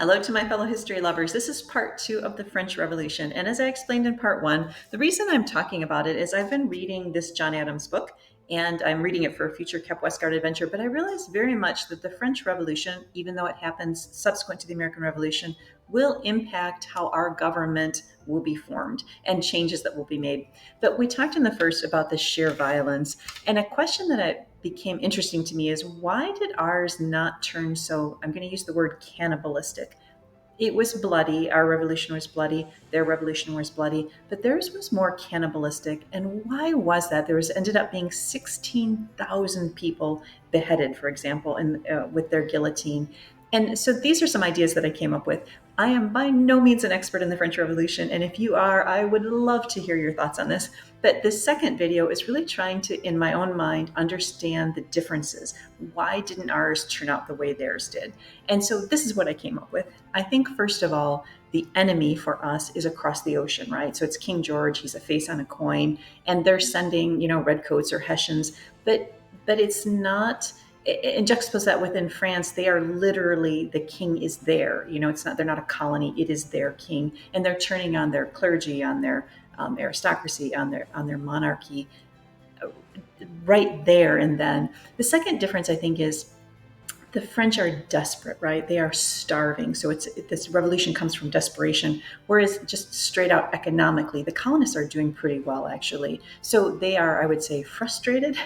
Hello to my fellow history lovers. This is part two of the French Revolution. And as I explained in part one, the reason I'm talking about it is I've been reading this John Adams book and I'm reading it for a future Cape Westgard adventure. But I realized very much that the French Revolution, even though it happens subsequent to the American Revolution, will impact how our government will be formed and changes that will be made. But we talked in the first about the sheer violence. And a question that became interesting to me is why did ours not turn so, I'm going to use the word cannibalistic. It was bloody. Our revolution was bloody. Their revolution was bloody, but theirs was more cannibalistic. And why was that? There was ended up being 16,000 people beheaded, for example, with their guillotine. And so these are some ideas that I came up with. I am by no means an expert in the French Revolution, and if you are, I would love to hear your thoughts on this. But this second video is really trying to, in my own mind, understand the differences. Why didn't ours turn out the way theirs did? And so this is what I came up with. I think, first of all, the enemy for us is across the ocean, right? So it's King George, he's a face on a coin, and they're sending, redcoats or Hessians, but it's not. And juxtapose that within France, they are literally, the king is there. It's not, they're not a colony, it is their king. And they're turning on their clergy, on their aristocracy, on their monarchy right there and then. The second difference, I think, is the French are desperate, right? They are starving. So this revolution comes from desperation, whereas just straight out economically, the colonists are doing pretty well, actually. So they are, I would say, frustrated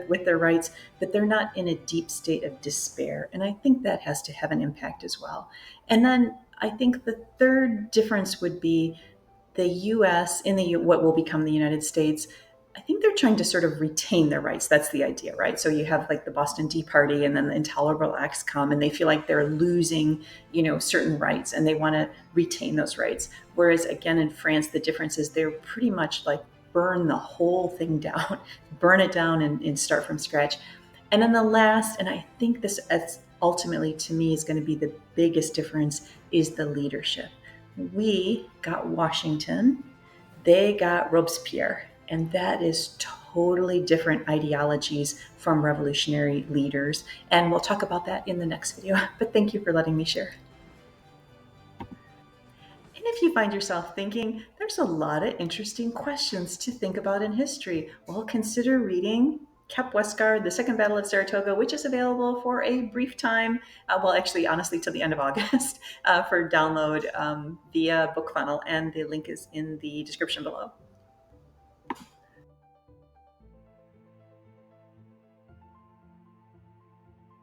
with their rights, but they're not in a deep state of despair. And I think that has to have an impact as well. And then I think the third difference would be the U.S. what will become the United States. I think they're trying to sort of retain their rights. That's the idea, right? So you have like the Boston Tea Party, and then the Intolerable Acts come, and they feel like they're losing, certain rights, and they want to retain those rights. Whereas again, in France, the difference is they're pretty much like burn the whole thing down, burn it down and start from scratch. And then the last, and I think this ultimately to me is going to be the biggest difference, is the leadership. We got Washington, they got Robespierre, and that is totally different ideologies from revolutionary leaders. And we'll talk about that in the next video. But thank you for letting me share. And if you find yourself thinking, there's a lot of interesting questions to think about in history, well, consider reading Cape Westgard, The Second Battle of Saratoga, which is available for a brief time, well, actually, honestly, till the end of August, for download via BookFunnel, and the link is in the description below.